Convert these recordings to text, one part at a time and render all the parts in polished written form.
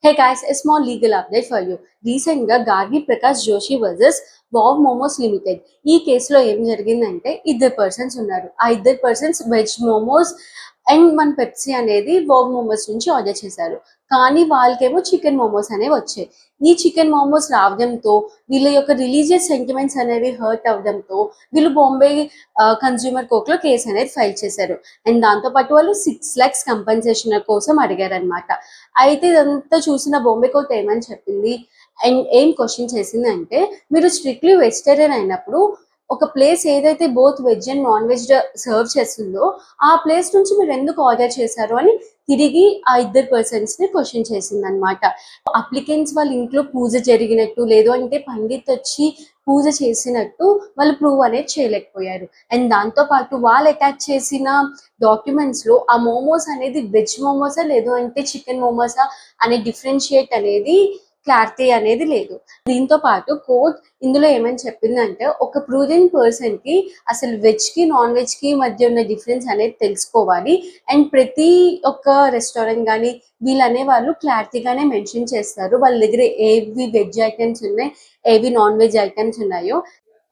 Hey guys, a small legal update for you. రీసెంట్‌గా Gargi Prakash Joshi versus wow momos limited. ఈ కేసులో ఏం జరిగిందంటే ఇద్దరు పర్సన్స్ ఉన్నారు. ఆ ఇద్దరు పర్సన్స్ వెజ్ మోమోస్ అండ్ మన పెప్సీ అనేది వావ్ మోమోస్ నుంచి ఆర్డర్ చేశారు. కానీ వాళ్ళకేమో చికెన్ మోమోస్ అనేవి వచ్చాయి. ఈ చికెన్ మోమోస్ రావడంతో వీళ్ళ యొక్క రిలీజియస్ సెంటిమెంట్స్ అనేవి హర్ట్ అవ్వడంతో వీళ్ళు బాంబే కన్స్యూమర్ కోర్ట్‌లో కేస్ అనేది ఫైల్ చేశారు. అండ్ దాంతో పాటు వాళ్ళు 6 lakhs కంపెన్సేషన్ కోసం అడిగారనమాట. అయితే ఇదంతా చూసిన బాంబే కోర్ట్ ఏమని చెప్పింది అండ్ ఏం క్వశ్చన్ చేసిందంటే, మీరు స్ట్రిక్ట్‌లీ వెజిటేరియన్ అయినప్పుడు ఒక ప్లేస్ ఏదైతే both veg and non veg serve చేస్తుందో, ఆ ప్లేస్ నుంచి మీరెందుకు ఆర్డర్ చేశారు అని తిరిగి ఆ ఇద్దరు పర్సన్స్‌ని క్వశ్చన్ చేసిందనమాట. అప్లికెంట్స్ వాళ్ళ ఇంట్లో పూజ జరిగినట్టు, లేదు అంటే పండిత్ వచ్చి పూజ చేసినట్టు వాళ్ళు ప్రూవ్ అనేది చేయలేకపోయారు. అండ్ దాంతో పాటు వాళ్ళు అటాచ్ చేసిన డాక్యుమెంట్స్‌లో ఆ మోమోస్ అనేది వెజ్ మోమోసా, లేదు అంటే చికెన్ మోమోసా అనే డిఫరెన్షియేట్ అనేది క్లారిటీ అనేది లేదు. దీంతో పాటు కోర్ట్ ఇందులో ఏమని చెప్పిందంటే, ఒక ప్రూడెంట్ పర్సన్‌కి అసలు వెజ్‌కి, నాన్ వెజ్‌కి మధ్య ఉన్న డిఫరెన్స్ అనేది తెలుసుకోవాలి. అండ్ ప్రతి ఒక్క రెస్టారెంట్ గానీ, వీళ్ళనేవాళ్ళు క్లారిటీగానే మెన్షన్ చేస్తారు. వాళ్ళ దగ్గర ఏవి వెజ్ ఐటెమ్స్ ఉన్నాయి, ఏవి నాన్ వెజ్ ఐటెమ్స్ ఉన్నాయో.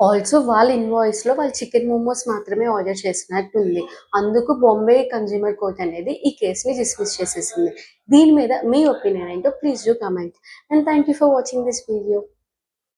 ఆల్సో వాళ్ళ ఇన్వాయిస్‌లో వాళ్ళు చికెన్ మోమోస్ మాత్రమే ఆర్డర్ చేసినట్టుంది. అందుకు బాంబే కన్స్యూమర్ కోర్ట్ అనేది ఈ కేస్‌ని డిస్మిస్ చేసేసింది. దీని మీద మీ ఒపీనియన్ ఏంటో please do comment. And thank you for watching this video.